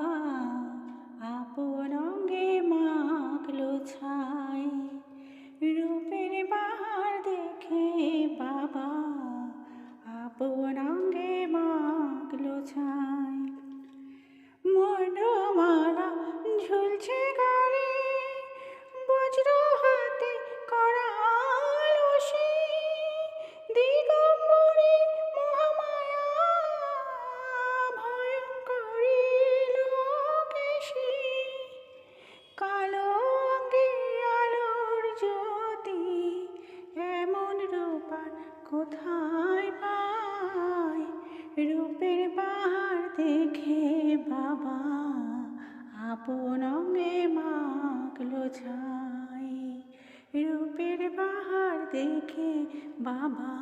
বাবা আপন অঙ্গে মাখলো ছাই, রূপের বাহার দেখে বাবা আপন অঙ্গে মাখলো ছাই। মনোমালা ঝুলছে গালে, বজ্র হাতে করাল ওসি, দিগম্বরী মহামায়া ভয়ঙ্করী লোকেশী। কালো অঙ্গে আলোর জ্যোতি, এমন রূপার কোথায় পাই? রূপের বাহার দেখে বাবা আপন অঙ্গে মাখলো ছাই, রূপের বাহার দেখে বাবা